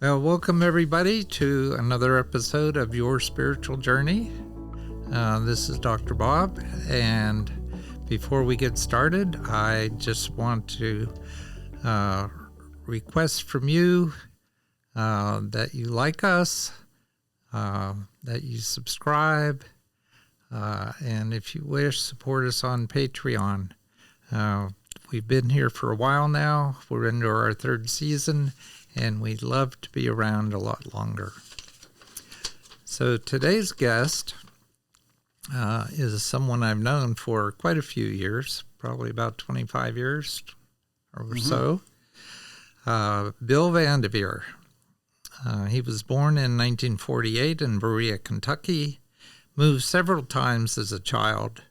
Well, welcome everybody to another episode of Your Spiritual Journey. This is Dr. Bob, and before we get started, I just want to request from you that you like us, that you subscribe, and if you wish, support us on Patreon. We've been here for a while now. We're into our third season, and we'd love to be around a lot longer. So today's guest is someone I've known for quite a few years, probably about 25 years or so. Bill Vandivier. He was born in 1948 in Berea, Kentucky, moved several times as a child.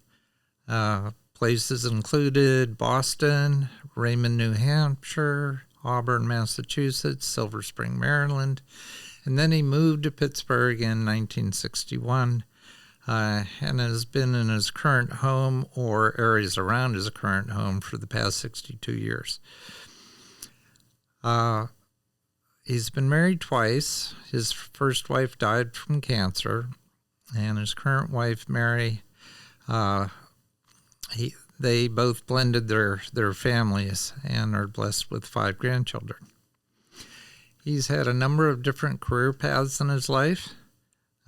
Places included Boston, Raymond, New Hampshire, Auburn, Massachusetts, Silver Spring, Maryland, and then he moved to Pittsburgh in 1961 and has been in his current home or areas around his current home for the past 62 years. He's been married twice. His first wife died from cancer, and his current wife, Mary, they both blended their families and are blessed with 5 grandchildren. He's had a number of different career paths in his life.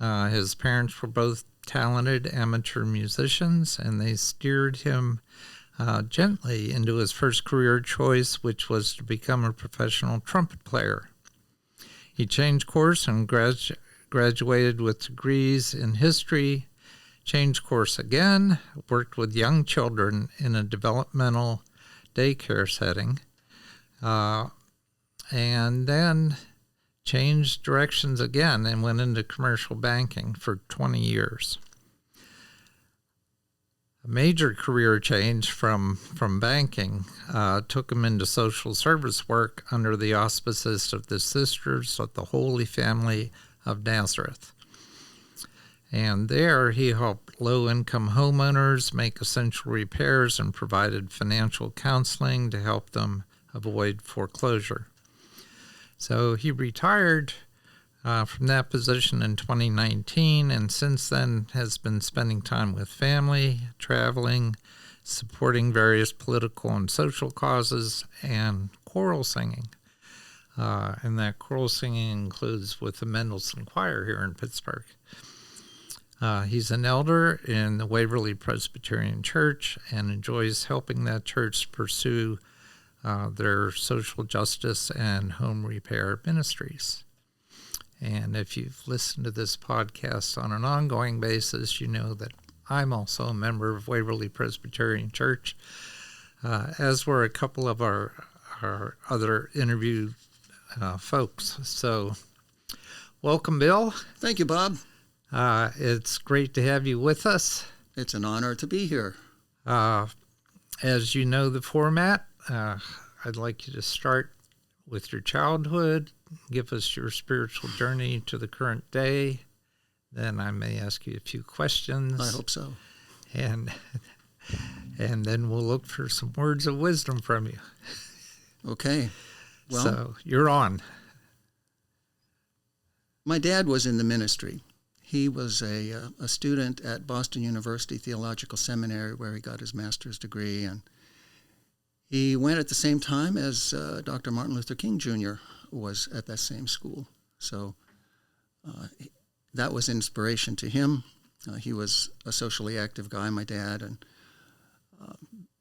His parents were both talented amateur musicians, and they steered him gently into his first career choice, which was to become a professional trumpet player. He changed course and graduated with degrees in history, changed course again, worked with young children in a developmental daycare setting, and then changed directions again and went into commercial banking for 20 years. A major career change from banking took him into social service work under the auspices of the Sisters of the Holy Family of Nazareth. And there he helped low-income homeowners make essential repairs and provided financial counseling to help them avoid foreclosure. So he retired from that position in 2019, and since then has been spending time with family, traveling, supporting various political and social causes, and choral singing. And that choral singing includes with the Mendelssohn Choir here in Pittsburgh. He's an elder in the Waverly Presbyterian Church and enjoys helping that church pursue their social justice and home repair ministries. And if you've listened to this podcast on an ongoing basis, you know that I'm also a member of Waverly Presbyterian Church, as were a couple of our other interviewed folks. So welcome, Bill. Thank you, Bob. It's great to have you with us. It's an honor to be here. As you know the format, I'd like you to start with your childhood, give us your spiritual journey to the current day. Then I may ask you a few questions. I hope so. And then we'll look for some words of wisdom from you. Okay. Well, so you're on. My dad was in the ministry. He was a student at Boston University Theological Seminary, where he got his master's degree, and he went at the same time as Dr. Martin Luther King Jr. was at that same school. So that was inspiration to him. He was a socially active guy, my dad, and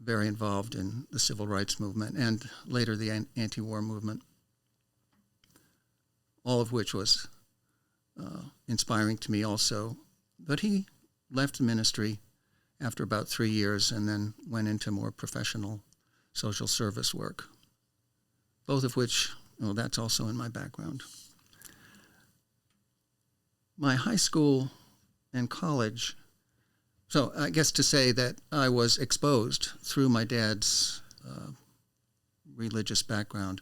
very involved in the civil rights movement and later the anti-war movement, all of which was inspiring to me also. But he left the ministry after about 3 years and then went into more professional social service work, both of which, that's also in my background. My high school and college, so I guess to say that I was exposed through my dad's religious background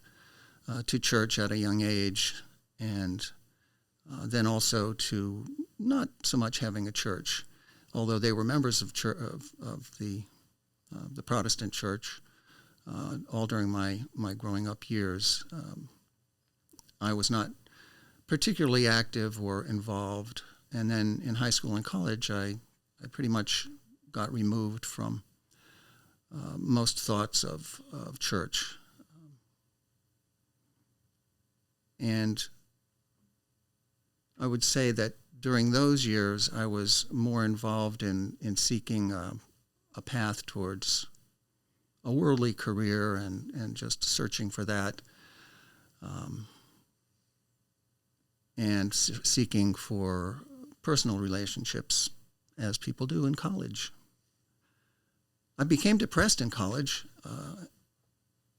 to church at a young age, and then also to not so much having a church, although they were members of the Protestant church all during my growing up years. I was not particularly active or involved. And then in high school and college, I pretty much got removed from most thoughts of church. And I would say that during those years, I was more involved in seeking a path towards a worldly career and just searching for that, and seeking for personal relationships, as people do in college. I became depressed in college,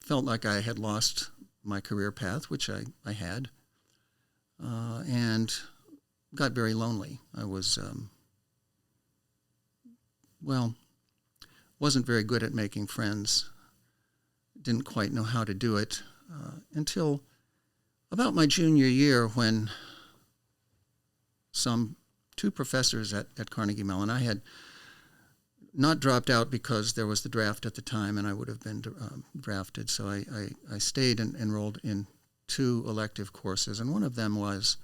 felt like I had lost my career path, which I had, and got very lonely. I was, wasn't very good at making friends, didn't quite know how to do it, until about my junior year, when two professors at Carnegie Mellon, I had not dropped out because there was the draft at the time and I would have been drafted, so I stayed and enrolled in 2 elective courses, and one of them was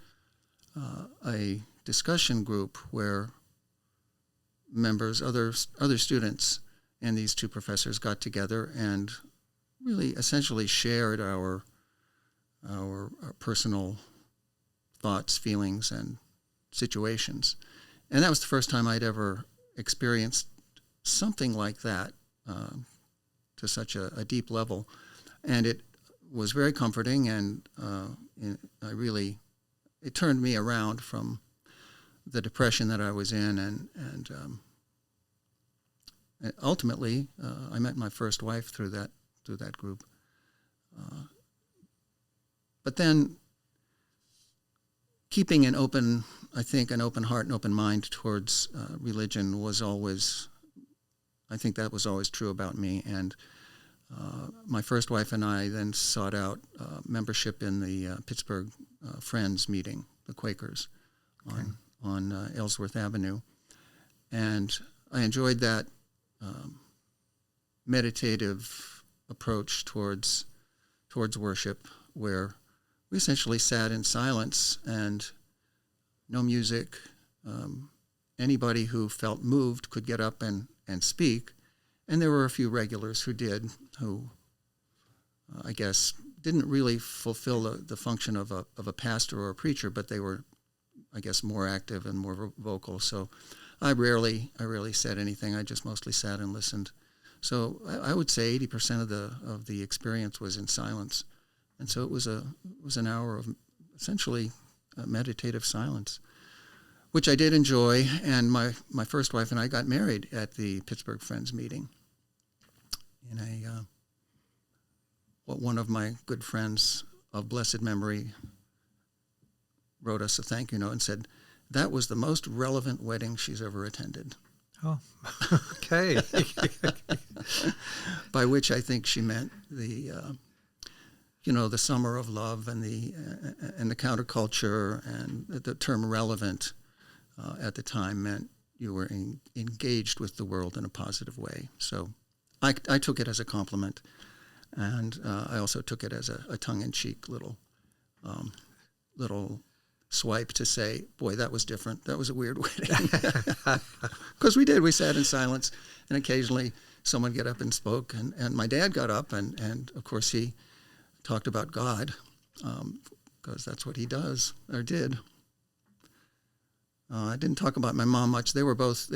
a discussion group where members, other students, and these 2 professors got together and really essentially shared our personal thoughts, feelings, and situations. And that was the first time I'd ever experienced something like that to such a deep level. And it was very comforting, and it turned me around from the depression that I was in, and ultimately I met my first wife through that group. But then keeping an open heart and open mind towards religion was always, I think that was always true about me. And my first wife and I then sought out membership in the Pittsburgh Friends meeting, the Quakers, on Ellsworth Avenue. And I enjoyed that meditative approach towards worship, where we essentially sat in silence and no music. Anybody who felt moved could get up and speak. And there were a few regulars who did, who I guess didn't really fulfill the function of a pastor or a preacher, but they were, I guess, more active and more vocal. So I rarely said anything. I just mostly sat and listened. So I would say 80% of the experience was in silence. And so it was an hour of essentially meditative silence, which I did enjoy. And my first wife and I got married at the Pittsburgh Friends meeting. In one of my good friends of blessed memory wrote us a thank you note and said, that was the most relevant wedding she's ever attended. Oh, okay. By which I think she meant the summer of love and the counterculture, and the term relevant at the time meant you were engaged with the world in a positive way. So I took it as a compliment, and I also took it as a tongue-in-cheek little swipe to say, boy, that was different. That was a weird wedding. Because we sat in silence, and occasionally someone get up and spoke, and my dad got up, and of course he talked about God, because that's what he does, or did. I didn't talk about my mom much. They were both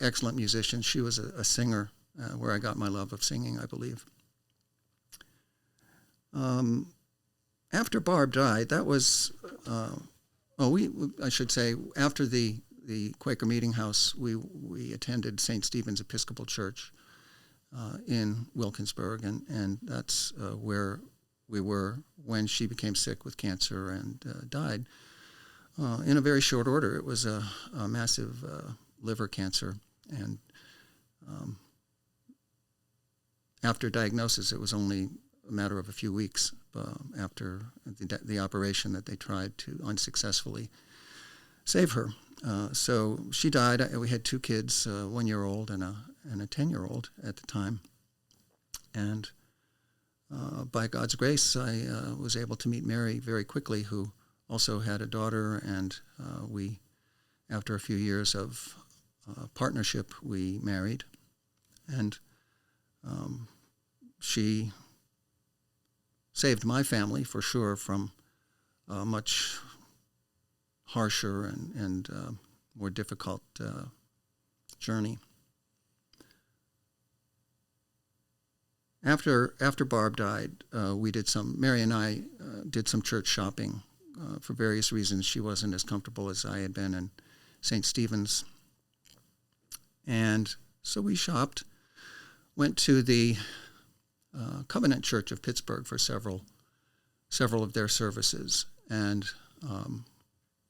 excellent musicians. She was a singer, where I got my love of singing, I believe. After Barb died, that was, I should say, after the Quaker Meeting House, we attended St. Stephen's Episcopal Church in Wilkinsburg, and that's where we were when she became sick with cancer and died in a very short order. It was a massive liver cancer, and after diagnosis, it was only a matter of a few weeks after the operation that they tried to unsuccessfully save her. So she died. We had 2 kids, a 1-year-old and a 10-year-old at the time. And by God's grace, I was able to meet Mary very quickly, who also had a daughter, and we, after a few years of partnership, we married. And she saved my family, for sure, from a much harsher and more difficult journey. After Barb died, Mary and I did some church shopping. For various reasons, she wasn't as comfortable as I had been in St. Stephen's. And so we shopped, went to the Covenant Church of Pittsburgh for several of their services. And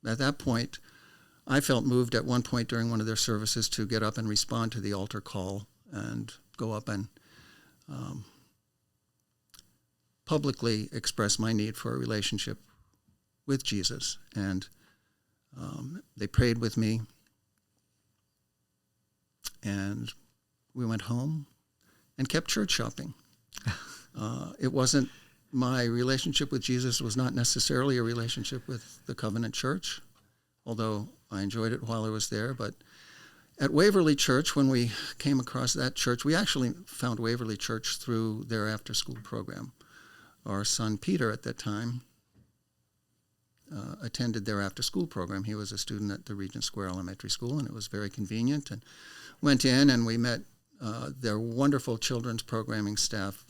at that point, I felt moved at one point during one of their services to get up and respond to the altar call and go up and publicly express my need for a relationship with Jesus. And they prayed with me, and we went home and kept church shopping. It wasn't, my relationship with Jesus was not necessarily a relationship with the Covenant Church, although I enjoyed it while I was there. But at Waverly Church, when we came across that church, we actually found Waverly Church through their after-school program. Our son Peter at that time attended their after-school program. He was a student at the Regent Square Elementary School, and it was very convenient. And went in, and we met their wonderful children's programming staff,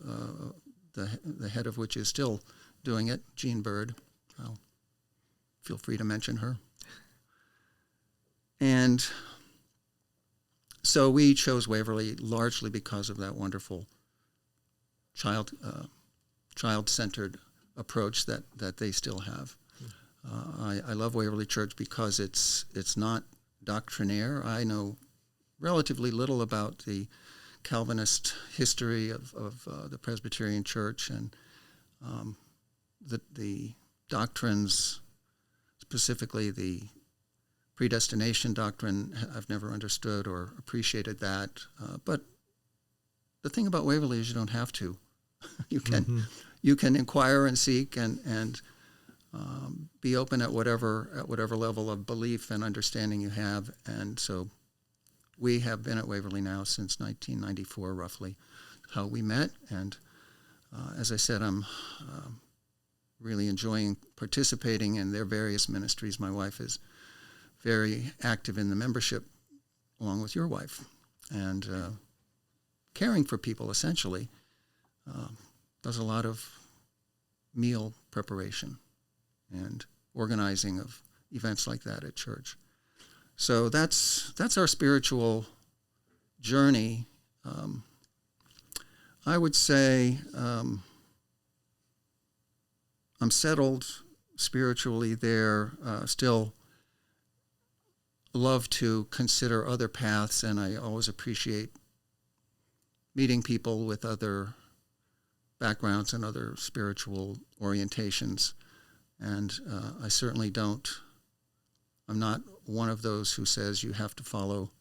the head of which is still doing it, Jean Bird. I'll feel free to mention her. And so we chose Waverly largely because of that wonderful child-centered approach that they still have. I love Waverly Church because it's not doctrinaire. I know relatively little about the Calvinist history of the Presbyterian Church, and the doctrines, specifically the predestination doctrine, I've never understood or appreciated that. But the thing about Waverly is you don't have to. You can inquire and seek and be open at whatever level of belief and understanding you have. And so we have been at Waverly now since 1994, roughly, how we met. And as I said, I'm really enjoying participating in their various ministries. My wife is very active in the membership, along with your wife, and caring for people, essentially. Does a lot of meal preparation and organizing of events like that at church. So that's our spiritual journey. I would say I'm settled spiritually there. Still love to consider other paths, and I always appreciate meeting people with other backgrounds and other spiritual orientations. And I certainly I'm not one of those who says you have to follow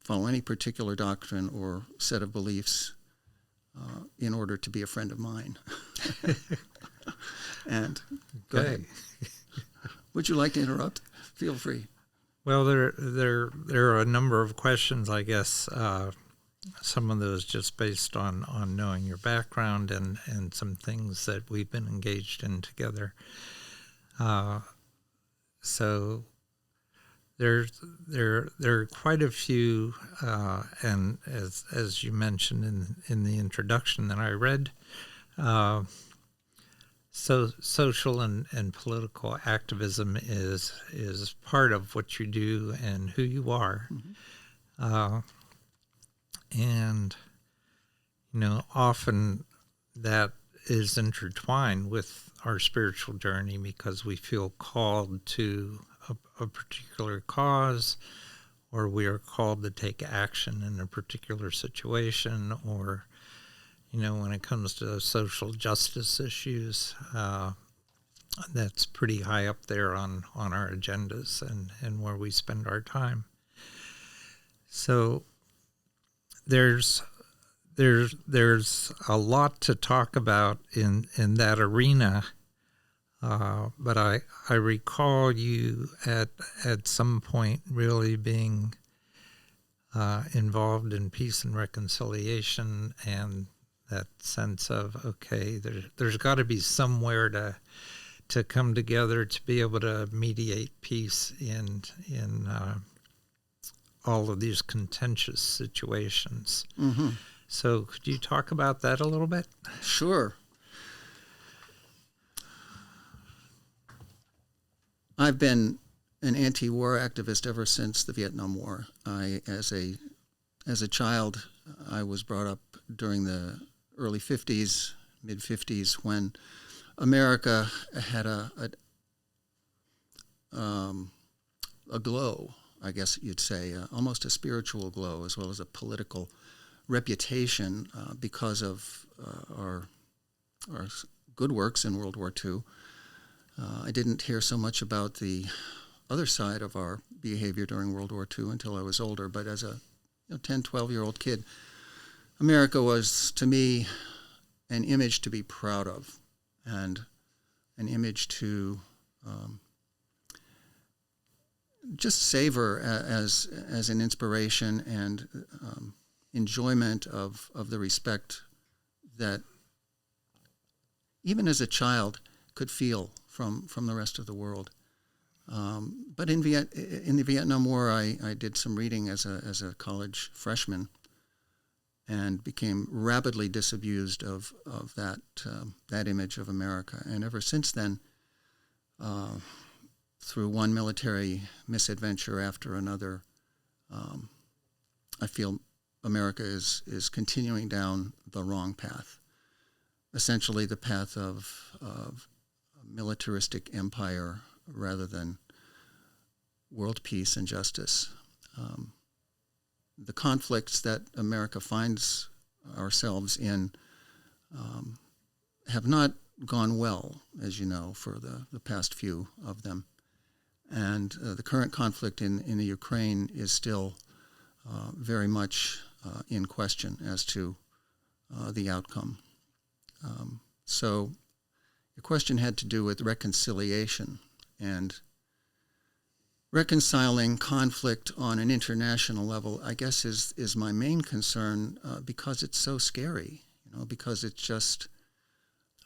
any particular doctrine or set of beliefs in order to be a friend of mine. And go ahead. Would you like to interrupt? Feel free. Well, there are a number of questions, I guess. Some of those just based on knowing your background and some things that we've been engaged in together. So there are quite a few, and as you mentioned in the introduction that I read, so social and political activism is part of what you do and who you are. Mm-hmm. And, often that is intertwined with our spiritual journey because we feel called to a particular cause, or we are called to take action in a particular situation, or, when it comes to social justice issues, that's pretty high up there on our agendas and where we spend our time. So there's a lot to talk about in that arena But I recall you at some point really being involved in peace and reconciliation, and that sense of, okay, there's got to be somewhere to come together to be able to mediate peace in all of these contentious situations. Mm-hmm. So could you talk about that a little bit? Sure. I've been an anti-war activist ever since the Vietnam War. As a child, I was brought up during the early 50s, mid 50s, when America had a glow, I guess you'd say, almost a spiritual glow, as well as a political reputation because of our good works in World War II. I didn't hear so much about the other side of our behavior during World War II until I was older, but as a 10, 12-year-old kid, America was, to me, an image to be proud of, and an image to just savor as an inspiration and enjoyment of the respect that even as a child could feel from the rest of the world. But in the Vietnam War, I did some reading as a college freshman, and became rapidly disabused of that image of America. And ever since then, through one military misadventure after another, I feel America is continuing down the wrong path. Essentially, the path of militaristic empire rather than world peace and justice. The conflicts that America finds ourselves in have not gone well, as you know, for the past few of them. And the current conflict in the Ukraine is still very much in question as to the outcome. So the question had to do with reconciliation and reconciling conflict on an international level. I guess is my main concern because it's so scary, because it's just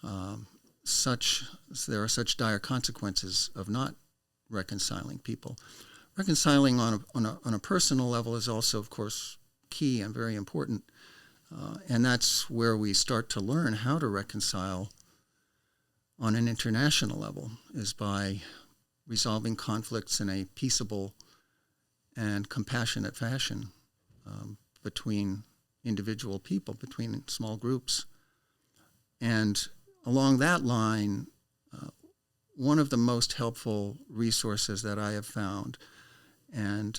there are such dire consequences of not reconciling people. Reconciling on a personal level is also, of course, key and very important, and that's where we start to learn how to reconcile on an international level, is by resolving conflicts in a peaceable and compassionate fashion between individual people, between small groups. And along that line, one of the most helpful resources that I have found, and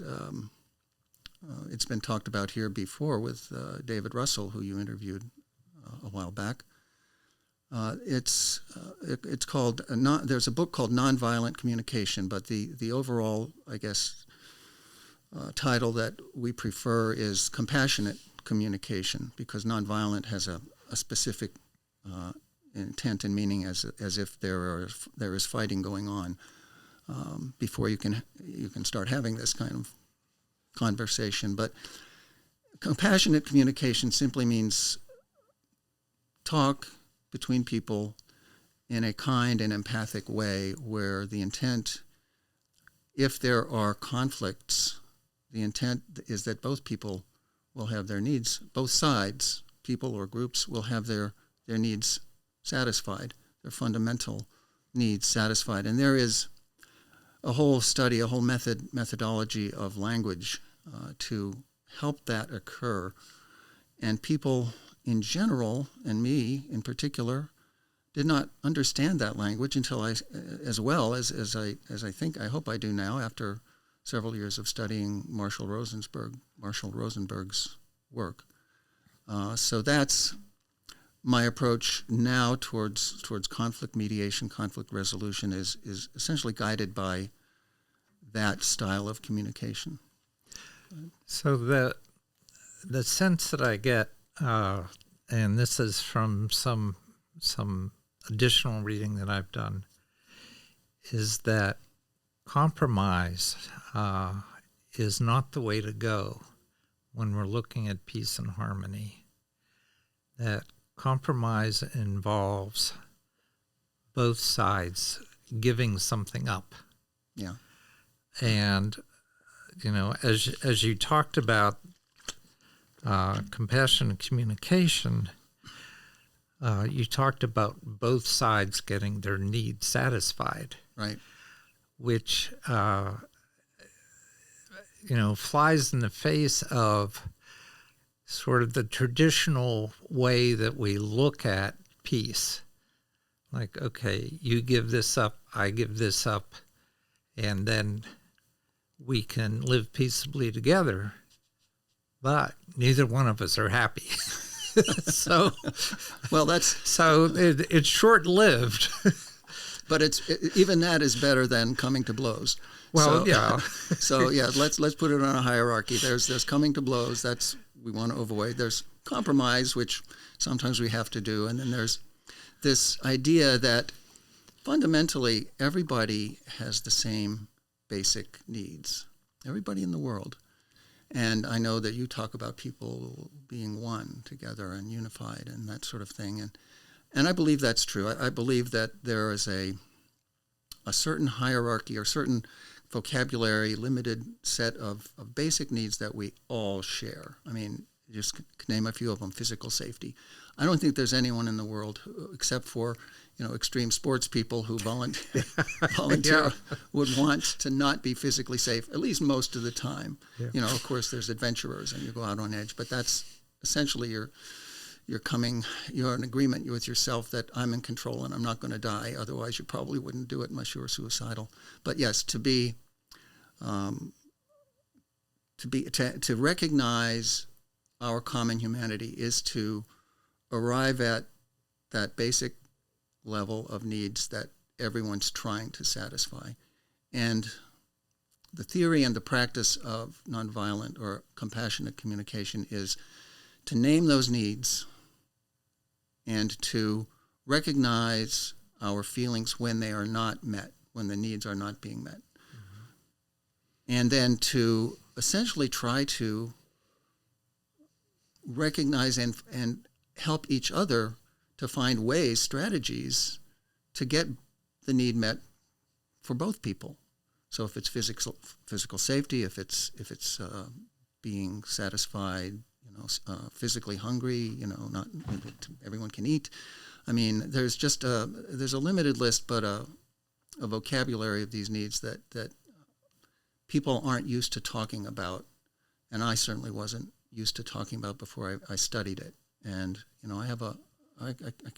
it's been talked about here before with David Russell, who you interviewed a while back. It's called there's a book called Nonviolent Communication, but the overall, I guess, title that we prefer is Compassionate Communication, because nonviolent has a specific intent and meaning, as if there is fighting going on before you can start having this kind of conversation. But compassionate communication simply means talk between people in a kind and empathic way, where the intent, if there are conflicts, the intent is that both people will have their needs, both sides, people or groups, will have their needs satisfied, their fundamental needs satisfied. And there is a whole study, a whole methodology of language to help that occur. And people in general, and me in particular, did not understand that language until I hope I do now, after several years of studying Marshall Rosenberg's work. So that's my approach now towards conflict mediation, conflict resolution is essentially guided by that style of communication. So the sense that I get, and this is from some additional reading that I've done, is that compromise is not the way to go when we're looking at peace and harmony. That compromise involves both sides giving something up. Yeah. And, as you talked about compassion and communication, you talked about both sides getting their needs satisfied. Right. Which, flies in the face of sort of the traditional way that we look at peace. Like, okay, you give this up, I give this up, and then we can live peaceably together, but neither one of us are happy. So, well, it's short-lived. But even that is better than coming to blows. Well, yeah. So yeah, let's put it on a hierarchy. There's coming to blows. That's we want to avoid. There's compromise, which sometimes we have to do, and then there's this idea that fundamentally everybody has the same basic needs. Everybody in the world. And I know that you talk about people being one together and unified and that sort of thing. And I believe that's true. I believe that there is a certain hierarchy or certain vocabulary, limited set of basic needs that we all share. I mean, just name a few of them. Physical safety. I don't think there's anyone in the world, except for extreme sports people who volunteer Yeah. would want to not be physically safe, at least most of the time. Yeah. Of course, there's adventurers and you go out on edge, but that's essentially you're in agreement with yourself that I'm in control and I'm not going to die. Otherwise, you probably wouldn't do it unless you were suicidal. But yes, to recognize our common humanity is to arrive at that basic level of needs that everyone's trying to satisfy. And the theory and the practice of nonviolent or compassionate communication is to name those needs and to recognize our feelings when they are not met, when the needs are not being met. Mm-hmm. And then to essentially try to recognize and help each other to find ways, strategies to get the need met for both people. So if it's physical safety, if it's being satisfied, physically hungry, not everyone can eat. I mean, there's just there's a limited list, but a vocabulary of these needs that people aren't used to talking about, and I certainly wasn't used to talking about before I studied it. And I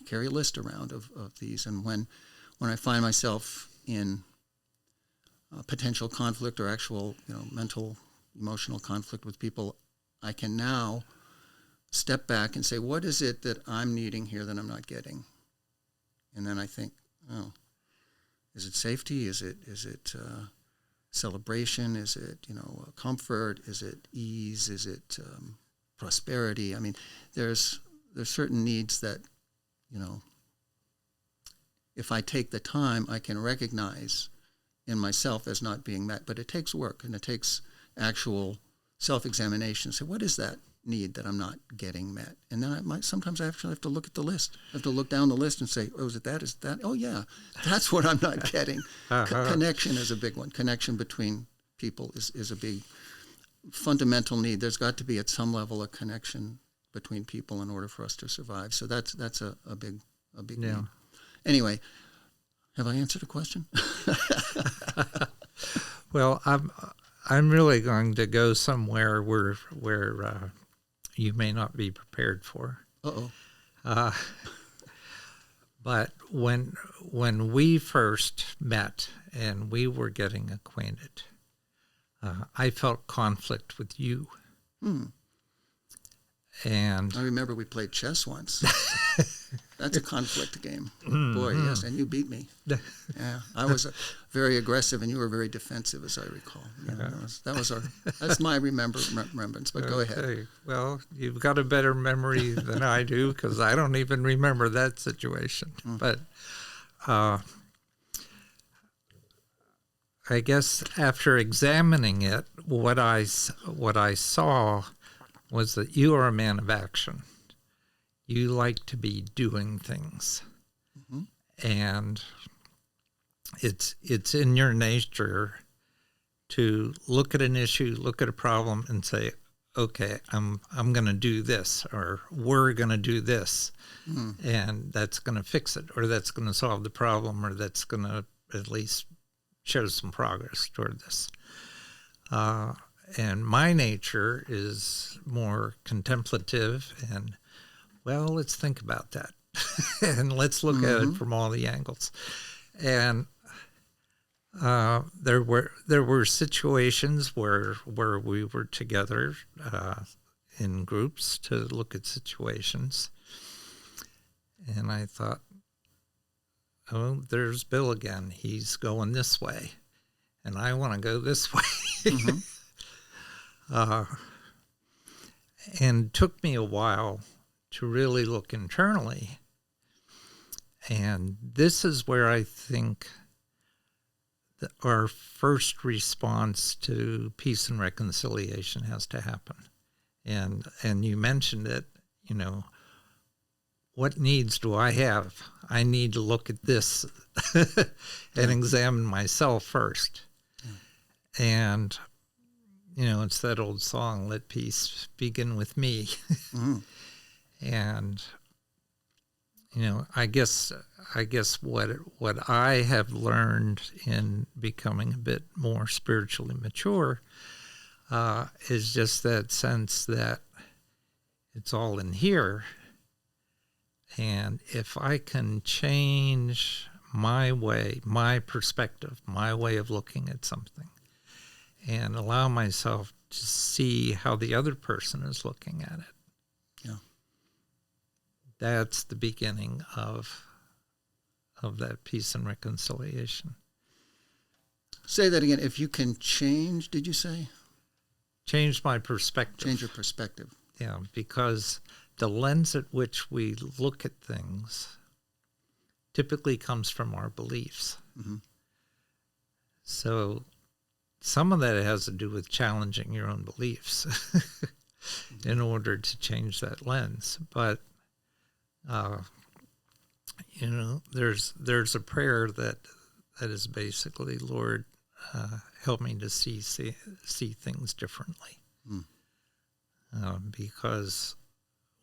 carry a list around of these, and when I find myself in potential conflict or actual mental, emotional conflict with people, I can now step back and say, what is it that I'm needing here that I'm not getting? And then I think, is it safety? Is it celebration? Is it comfort? Is it ease? Is it prosperity? I mean, there's certain needs that if I take the time, I can recognize in myself as not being met. But it takes work and it takes actual self-examination. So what is that need that I'm not getting met? And then sometimes I actually have to look at the list. I have to look down the list and say, oh, is it that? Is that? Oh, yeah, that's what I'm not getting. Connection is a big one. Connection between people is a big fundamental need. There's got to be at some level a connection between people in order for us to survive. So that's a big need. Anyway, have I answered a question? Well, I'm really going to go somewhere where you may not be prepared for. Uh-oh. But when we first met and we were getting acquainted, I felt conflict with you. And I remember we played chess once. That's a conflict game. Boy, yes, and you beat me. Yeah, I was very aggressive, and you were very defensive, as I recall. Yeah, that's my remembrance. But go ahead. Well, you've got a better memory than I do because I don't even remember that situation. But I guess after examining it, what I saw was that you are a man of action. You like to be doing things, Mm-hmm. and it's in your nature to look at an issue, look at a problem, and say, "Okay, I'm going to do this," or "We're going to do this," and that's going to fix it, or that's going to solve the problem, or that's going to at least show some progress toward this. And my nature is more contemplative and, well, let's think about that. And let's look at it from all the angles. And there were situations where we were together in groups to look at situations. And I thought, oh, there's Bill again. He's going this way. And I want to go this way. Mm-hmm. And took me a while to really look internally. And this is where I think that our first response to peace and reconciliation has to happen. And you mentioned it, what needs do I have? I need to look at this and examine myself first. Yeah. And it's that old song, "Let peace begin with me." Mm-hmm. And I guess what I have learned in becoming a bit more spiritually mature is just that sense that it's all in here, and if I can change my way, my perspective, my way of looking at something, and allow myself to see how the other person is looking at it. Yeah. That's the beginning of that peace and reconciliation. Say that again. If you can change, did you say? Change my perspective. Change your perspective. Yeah, because the lens at which we look at things typically comes from our beliefs. Mm-hmm. So some of that has to do with challenging your own beliefs in order to change that lens. But, there's a prayer that is basically, Lord, help me to see things differently. Because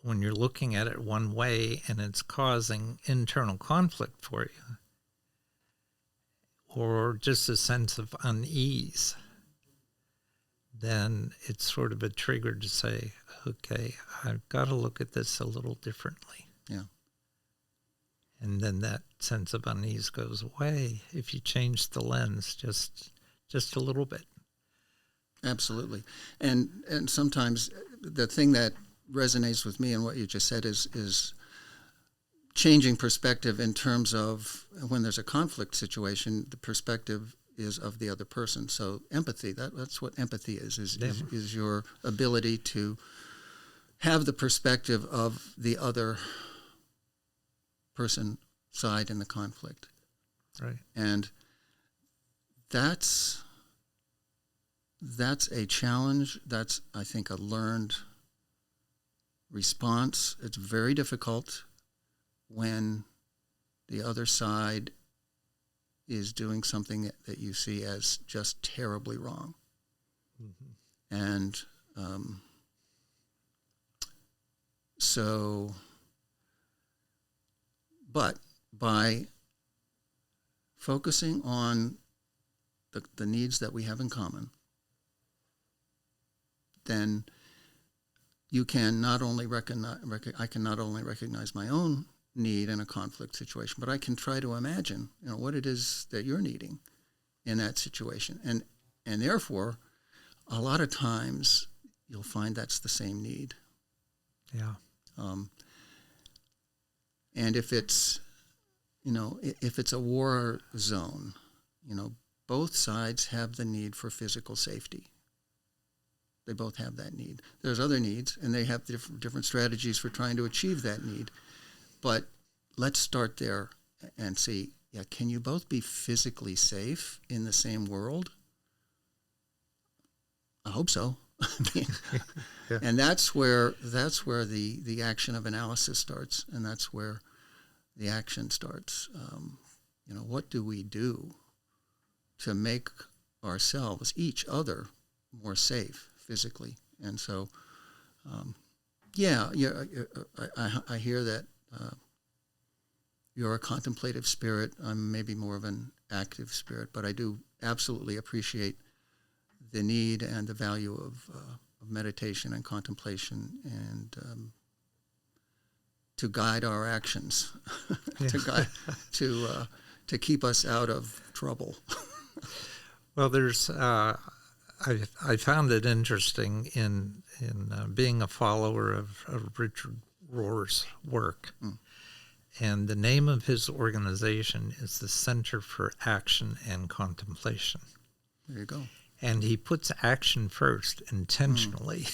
when you're looking at it one way and it's causing internal conflict for you, or just a sense of unease, then it's sort of a trigger to say, okay, I've got to look at this a little differently. Yeah. And then that sense of unease goes away if you change the lens just a little bit. Absolutely. And sometimes the thing that resonates with me in what you just said is changing perspective in terms of when there's a conflict situation, the perspective is of the other person. So empathy, that's what empathy is your ability to have the perspective of the other person side in the conflict. Right. And that's a challenge. That's, I think, a learned response. It's very difficult when the other side is doing something that you see as just terribly wrong. Mm-hmm. And but by focusing on the needs that we have in common, then you can not only I can not only recognize my own need in a conflict situation, but I can try to imagine, what it is that you're needing in that situation. And therefore, a lot of times you'll find that's the same need. Yeah. And if it's a war zone, both sides have the need for physical safety. They both have that need. There's other needs, and they have different strategies for trying to achieve that need. But let's start there and see, yeah, can you both be physically safe in the same world? I hope so. I mean, Yeah. and that's where the action of analysis starts, and that's where the action starts. What do we do to make ourselves, each other, more safe physically? And so, I hear that you're a contemplative spirit. I'm maybe more of an active spirit, but I do absolutely appreciate the need and the value of meditation and contemplation, and to guide our actions, to keep us out of trouble. Well, there's I found it interesting in being a follower of Richard Rohr's work, and the name of his organization is the Center for Action and Contemplation. There you go. And he puts action first intentionally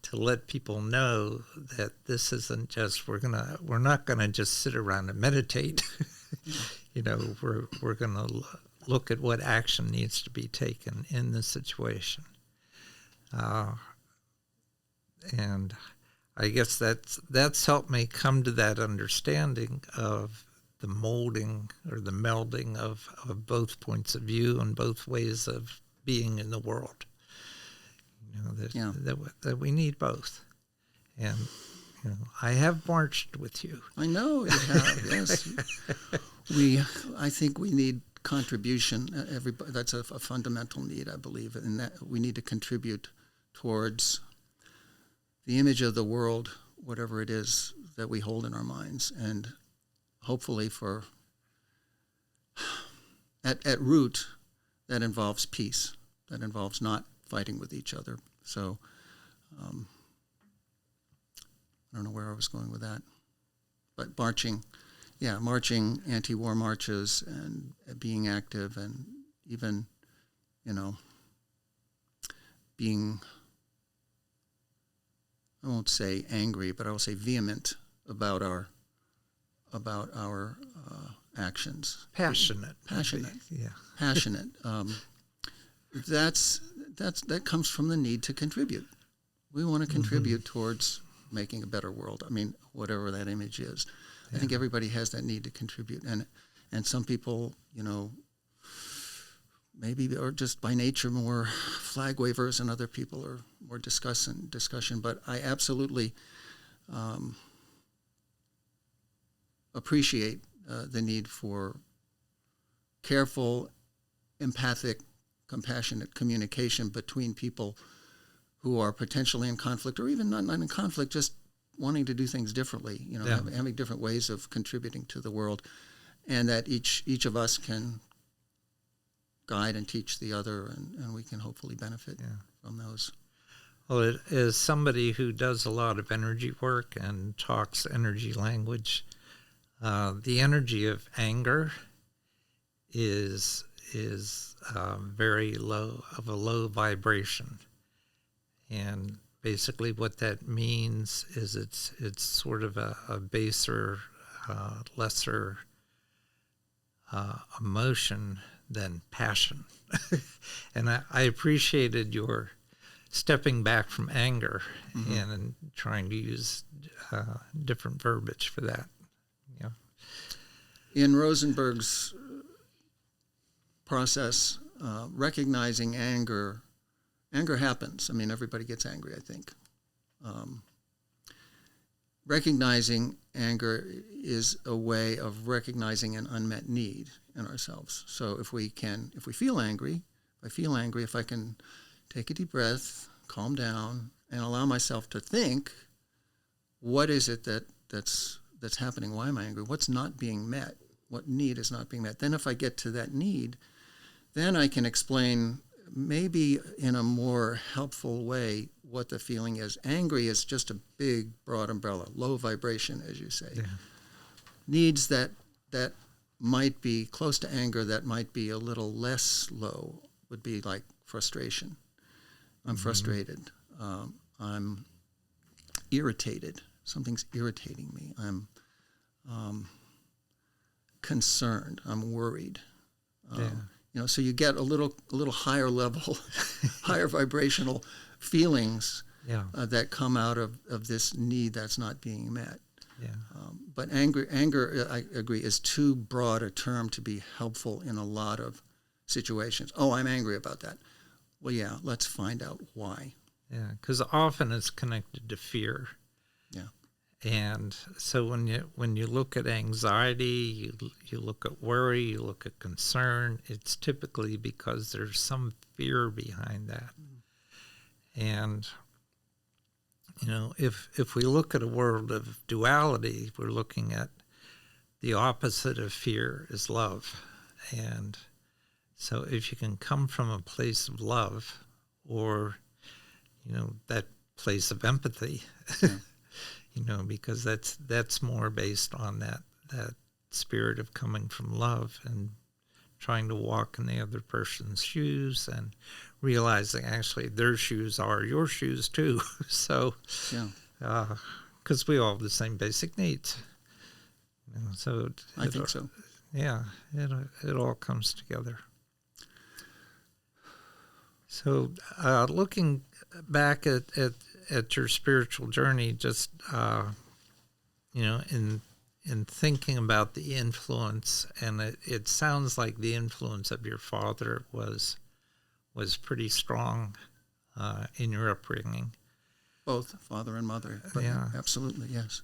to let people know that this isn't just we're not gonna just sit around and meditate. We're gonna look at what action needs to be taken in this situation. And I guess that's helped me come to that understanding of the molding or the melding of both points of view and both ways of being in the world. That we need both. And I have marched with you. I know you have. Yes, I think we need contribution. Everybody, that's a fundamental need, I believe, and that we need to contribute towards the image of the world, whatever it is that we hold in our minds, and hopefully at root, that involves peace. That involves not fighting with each other. So I don't know where I was going with that. But marching anti-war marches and being active, and even, being, I won't say angry, but I will say vehement about our actions. Passionate. Yeah. Passionate. That comes from the need to contribute. We want to contribute towards making a better world. I mean, whatever that image is. Yeah. I think everybody has that need to contribute, and some people, maybe are just by nature more flag wavers, and other people are more discussion. But I absolutely appreciate the need for careful, empathic, compassionate communication between people who are potentially in conflict, or even not in conflict, just wanting to do things differently, having different ways of contributing to the world, and that each of us can guide and teach the other, and we can hopefully benefit from those. Well, as somebody who does a lot of energy work and talks energy language, the energy of anger is very low, of a low vibration, and basically what that means is it's sort of a baser, lesser emotion than passion. And I appreciated your stepping back from anger and trying to use different verbiage for that. Yeah. In Rosenberg's process, recognizing anger happens. I mean, everybody gets angry, I think. Recognizing anger is a way of recognizing an unmet need in ourselves. So if we feel angry, if I can take a deep breath, calm down, and allow myself to think, what is it that's happening? Why am I angry? What's not being met? What need is not being met? Then if I get to that need, then I can explain maybe in a more helpful way what the feeling is. Angry is just a big, broad umbrella, low vibration, as you say. Yeah. Needs that might be close to anger, that might be a little less low, would be like frustration. I'm frustrated. I'm irritated. Something's irritating me. concerned. I'm worried. Yeah. So you get a little higher level, higher vibrational feelings Yeah. that come out of this need that's not being met. Yeah. But anger, I agree, is too broad a term to be helpful in a lot of situations. Oh, I'm angry about that. Well, yeah, let's find out why. Yeah, because often it's connected to fear. Yeah. And so when you look at anxiety, you look at worry, you look at concern, it's typically because there's some fear behind that. And if we look at a world of duality, we're looking at the opposite of fear is love. And so if you can come from a place of love, or that place of empathy, because that's more based on that spirit of coming from love and trying to walk in the other person's shoes and realizing actually their shoes are your shoes too. So, because we all have the same basic needs. So I think so. Yeah, it all comes together. So, looking back at your spiritual journey, just in thinking about the influence, and it sounds like the influence of your father was pretty strong in your upbringing. Both father and mother. But yeah, absolutely, yes.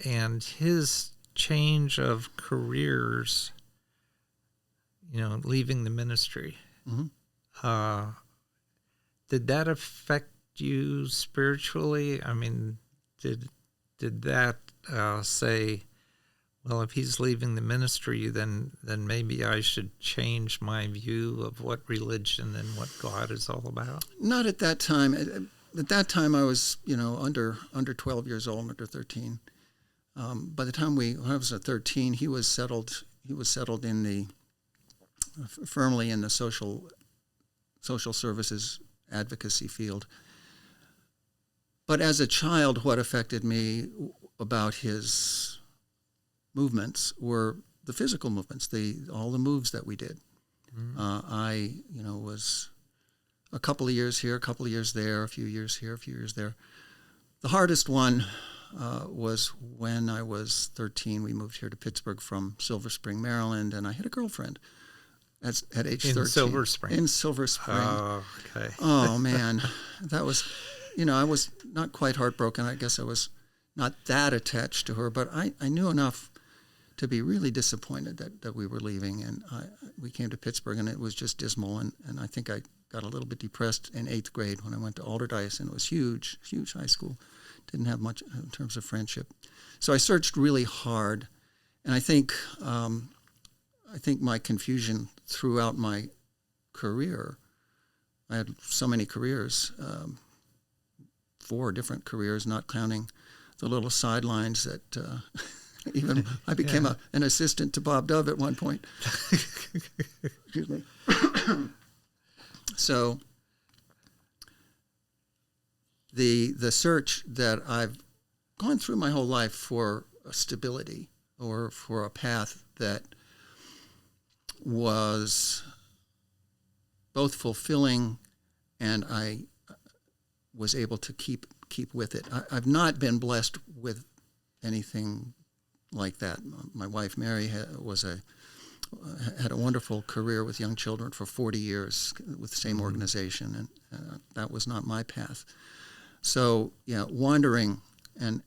And his change of careers, leaving the ministry. Mm-hmm. Did that affect you spiritually? I mean, did that say, well, if he's leaving the ministry, then maybe I should change my view of what religion and what God is all about? Not at that time. At that time, I was, under 12 years old, under 13. By the time when I was at 13, he was settled. He was settled firmly in the social services advocacy field. But as a child, what affected me about his movements were the physical movements, all the moves that we did. Mm-hmm. I was a couple of years here, a couple of years there, a few years here, a few years there. The hardest one was when I was 13. We moved here to Pittsburgh from Silver Spring, Maryland, and I had a girlfriend at age 13. In Silver Spring? In Silver Spring. Oh, okay. Oh, man. That was, I was not quite heartbroken. I guess I was not that attached to her, but I knew enough to be really disappointed that we were leaving. And we came to Pittsburgh, and it was just dismal. And I think I got a little bit depressed in 8th grade when I went to Alderdice, and it was huge high school. Didn't have much in terms of friendship. So I searched really hard. And I think my confusion throughout my career, I had so many careers, 4 different careers, not counting the little sidelines that even I became an assistant to Bob Dove at one point. Excuse me. So the search that I've gone through my whole life for a stability or for a path that was both fulfilling and I was able to keep with it. I've not been blessed with anything like that. My wife Mary had a wonderful career with young children for 40 years with the same organization, and that was not my path. So wandering and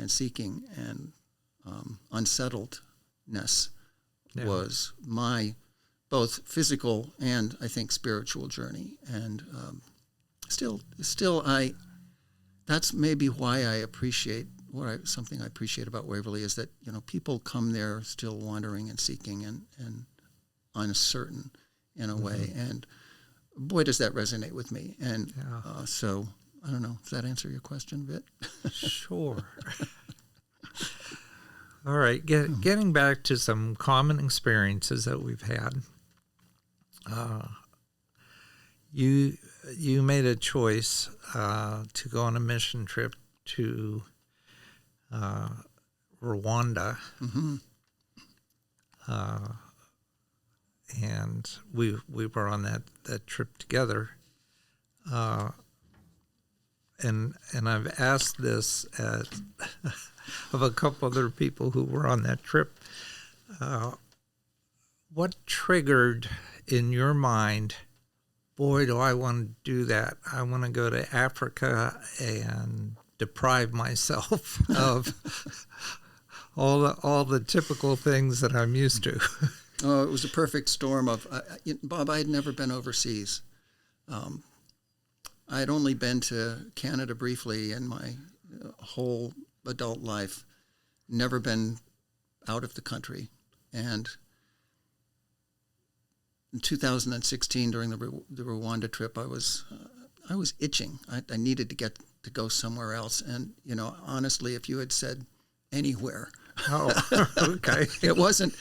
seeking and unsettledness was my both physical and I think spiritual journey. And still, that's maybe why I appreciate something I appreciate about Waverly is that people come there still wandering and seeking and uncertain in a way. And boy, does that resonate with me. And so I don't know. Does that answer your question a bit? Sure. All right. Getting back to some common experiences that we've had. You made a choice to go on a mission trip to Rwanda, Mm-hmm. and we were on that trip together. And I've asked this of a couple other people who were on that trip. What triggered in your mind, boy, do I want to do that. I want to go to Africa and deprive myself of all the typical things that I'm used to. Oh, it was a perfect storm of, Bob, I had never been overseas. I had only been to Canada briefly in my whole adult life, never been out of the country. And in 2016, during the Rwanda trip, I was itching. I needed to go somewhere else. And, honestly, if you had said anywhere, Oh, okay. it wasn't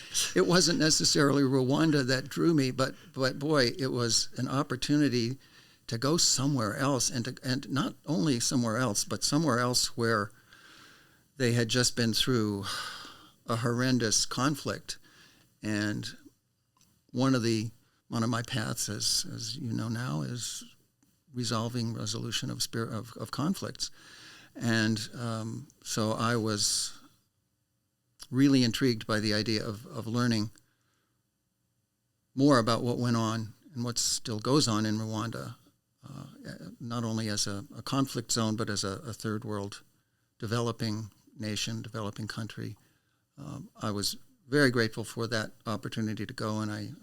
necessarily Rwanda that drew me, but boy, it was an opportunity to go somewhere else, and not only somewhere else, but somewhere else where they had just been through a horrendous conflict. And one of my paths, as you know now, is resolution of conflicts. And so I was really intrigued by the idea of learning more about what went on and what still goes on in Rwanda, not only as a conflict zone, but as a third world developing nation, developing country. I was very grateful for that opportunity to go, and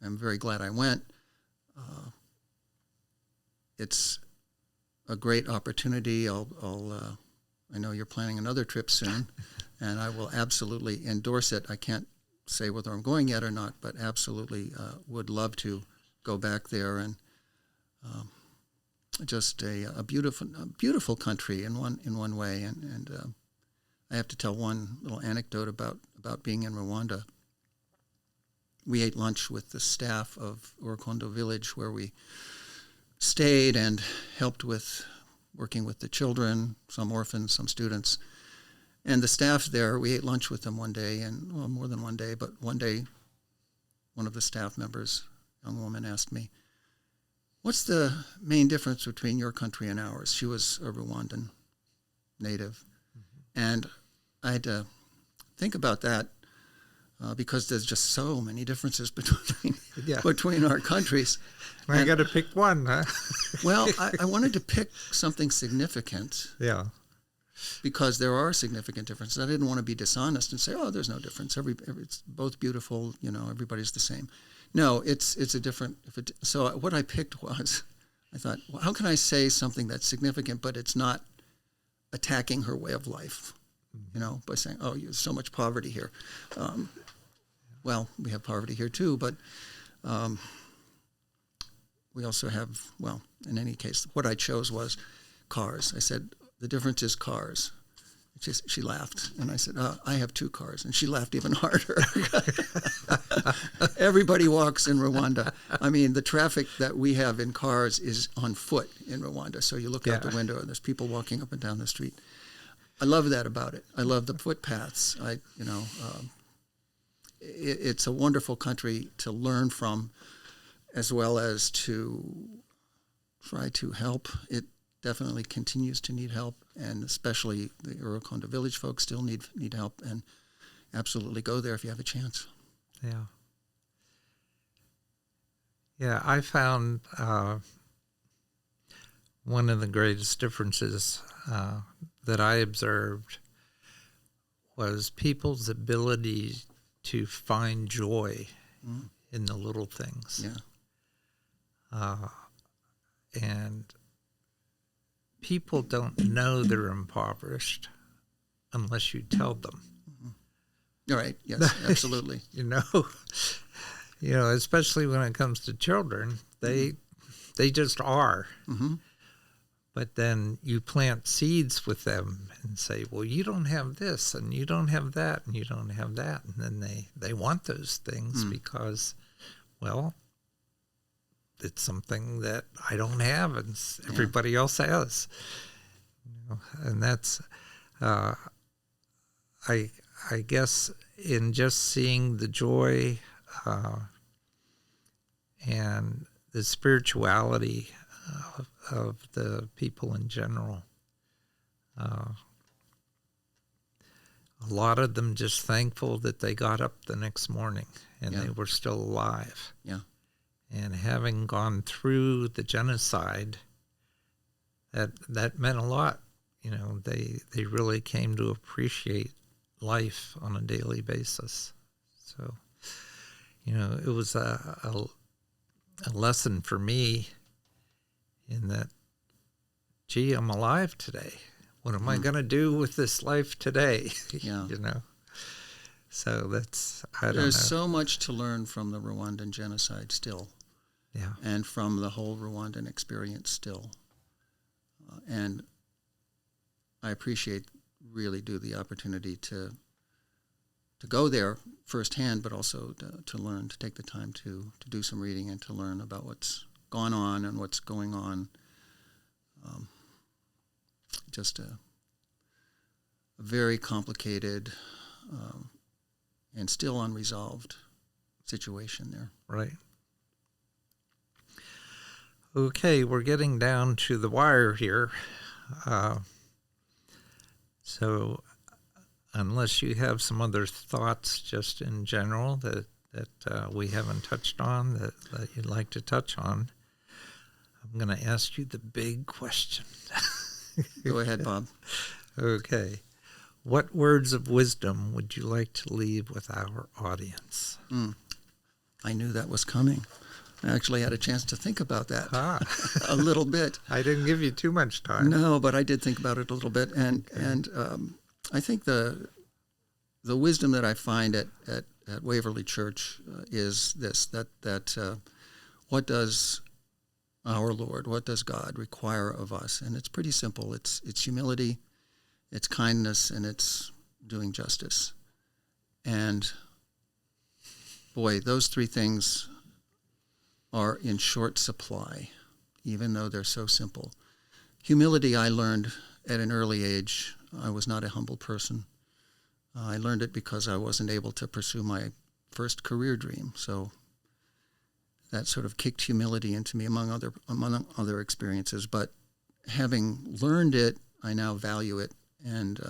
I'm very glad I went. It's a great opportunity. I know you're planning another trip soon, and I will absolutely endorse it. I can't say whether I'm going yet or not, but absolutely would love to go back there. And just a beautiful country in one way. And I have to tell one little anecdote about being in Rwanda. We ate lunch with the staff of Urukondo Village, where we stayed and helped with working with the children, some orphans, some students. And the staff there, we ate lunch with them one day, and well, more than one day, but one day, one of the staff members, a young woman, asked me, "What's the main difference between your country and ours?" She was a Rwandan native. Mm-hmm. And I had to think about that because there's just so many differences between our countries. I got to pick one, huh? Well, I wanted to pick something significant. Yeah. Because there are significant differences. I didn't want to be dishonest and say, "Oh, there's no difference. It's both beautiful. Everybody's the same." No, it's a different. So what I picked was, I thought, well, how can I say something that's significant, but it's not attacking her way of life? Mm-hmm. By saying, "Oh, there's so much poverty here." Well, we have poverty here too, but we also have. Well, in any case, what I chose was cars. I said, "The difference is cars." She laughed, and I said, "I have 2 cars," and she laughed even harder. Everybody walks in Rwanda. I mean, the traffic that we have in cars is on foot in Rwanda. So you look out the window, and there's people walking up and down the street. I love that about it. I love the footpaths. It's a wonderful country to learn from, as well as to try to help. It definitely continues to need help, and especially the Urukondo Village folks still need help, and absolutely go there if you have a chance. Yeah. Yeah, I found one of the greatest differences that I observed was people's ability to find joy in the little things. Yeah. And people don't know they're impoverished unless you tell them. Mm-hmm. All right. Yes, absolutely. Especially when it comes to children, they just are. Mm-hmm. But then you plant seeds with them and say, well, you don't have this, and you don't have that, and you don't have that. And then they want those things because, well, it's something that I don't have and everybody else has. And uh, I guess in just seeing the joy and the spirituality of the people in general. A lot of them just thankful that they got up the next morning and they were still alive. Yeah. And having gone through the genocide, that meant a lot. You know, they really came to appreciate life on a daily basis. So, you know, it was a lesson for me in that, gee, I'm alive today. What am I going to do with this life today? Yeah. You know? So that's, I don't know. There's so much to learn from the Rwandan genocide still. Yeah. And from the whole Rwandan experience still. And I really do the opportunity to go there firsthand, but also to learn, to take the time to do some reading and to learn about what's gone on and what's going on. Just a very complicated and still unresolved situation there. Right. Okay, we're getting down to the wire here. So unless you have some other thoughts just in general that we haven't touched on that you'd like to touch on, I'm going to ask you the big question. Go ahead, Bob. Okay. What words of wisdom would you like to leave with our audience? I knew that was coming. I actually had a chance to think about that a little bit. I didn't give you too much time. No, but I did think about it a little bit, and I think the wisdom that I find at Waverly Church is this: that what does our Lord, what does God require of us? And it's pretty simple. It's humility, it's kindness, and it's doing justice. And boy, those three things are in short supply, even though they're so simple. Humility, I learned at an early age. I was not a humble person. I learned it because I wasn't able to pursue my first career dream. So that sort of kicked humility into me among other experiences. But having learned it, I now value it, and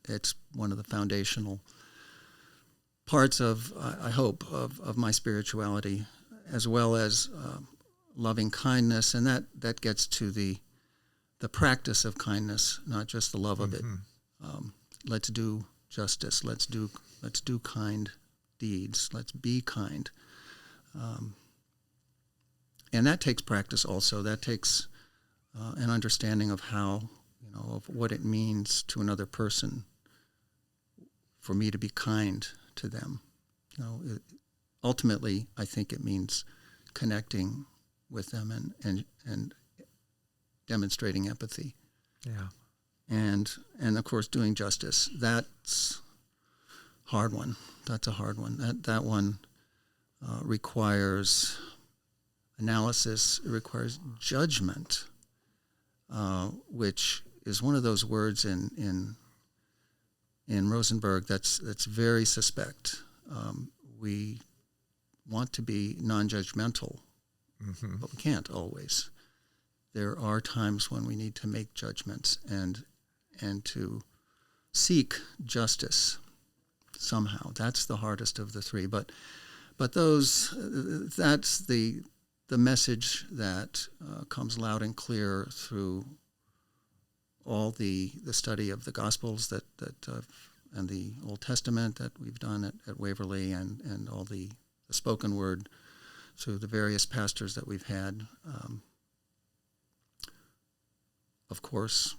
it's one of the foundational parts of, I hope, of my spirituality, as well as loving kindness, and that gets to the practice of kindness, not just the love of it. Let's do justice. Let's do kind deeds. Let's be kind, and that takes practice. Also, that takes an understanding of how, of what it means to another person for me to be kind to them. Ultimately, I think it means connecting with them and demonstrating empathy. Yeah. And of course, doing justice. That's hard one. That's a hard one. That one requires analysis. It requires judgment, which is one of those words in Rosenberg that's very suspect. We want to be non-judgmental, but we can't always. There are times when we need to make judgments and to seek justice somehow. That's the hardest of the three. But that's the message that comes loud and clear through all the study of the Gospels and the Old Testament that we've done at Waverly, and all the spoken word through the various pastors that we've had. Of course,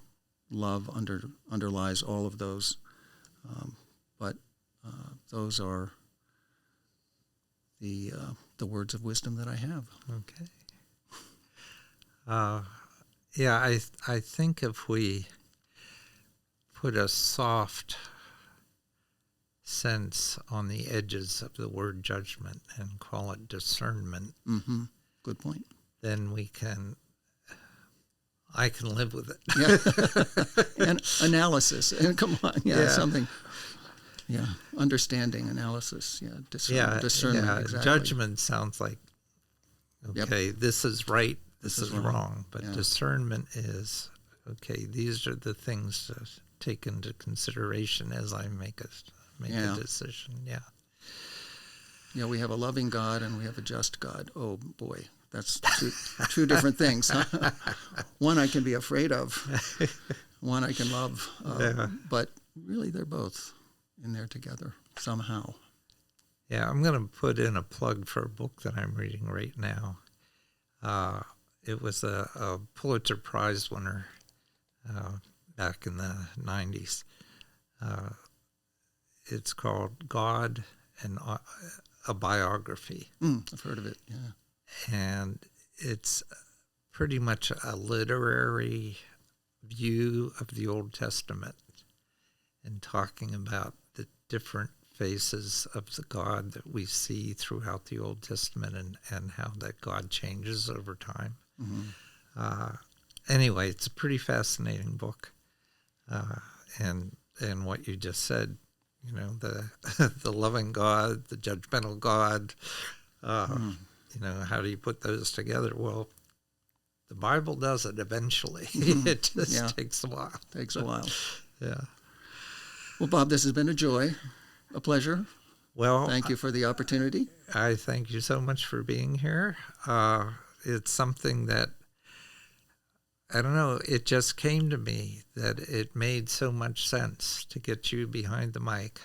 love underlies all of those, but those are the words of wisdom that I have. Okay. Yeah, I think if we put a soft sense on the edges of the word judgment and call it discernment, Good point. then we can I can live with it. Yeah. And analysis. And come on, Yeah. something. Yeah, understanding, analysis. Yeah, discernment. Yeah. Exactly. Judgment sounds like, okay, this is right, this is wrong. But Yeah. discernment is, okay, these are the things to take into consideration as I make a decision. Yeah. Yeah, we have a loving God and we have a just God. Oh boy, that's two different things. Huh? One I can be afraid of, one I can love. But really, they're both in there together somehow. Yeah, I'm going to put in a plug for a book that I'm reading right now. It was a Pulitzer Prize winner back in the 90s. It's called God and a Biography. I've heard of it, yeah. And it's pretty much a literary view of the Old Testament and talking about the different faces of the God that we see throughout the Old Testament and how that God changes over time. Mm-hmm. Anyway, it's a pretty fascinating book. And what you just said, you know, the loving God, the judgmental God, you know, how do you put those together? Well, the Bible does it eventually. It just takes a while. Takes a while. Yeah. Well, Bob, this has been a joy, a pleasure. Well, thank you for the opportunity. I thank you so much for being here. It's something that, I don't know, it just came to me that it made so much sense to get you behind the mic.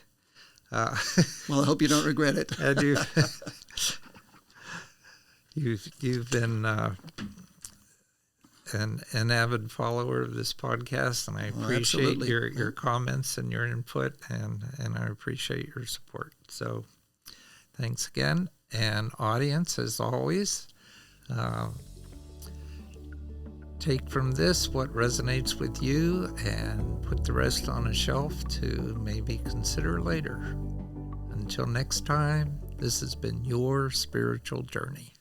Well, I hope you don't regret it. And you've been an avid follower of this podcast, and I appreciate your comments and your input, and I appreciate your support. So thanks again. And audience, as always, take from this what resonates with you and put the rest on a shelf to maybe consider later. Until next time, this has been your spiritual journey.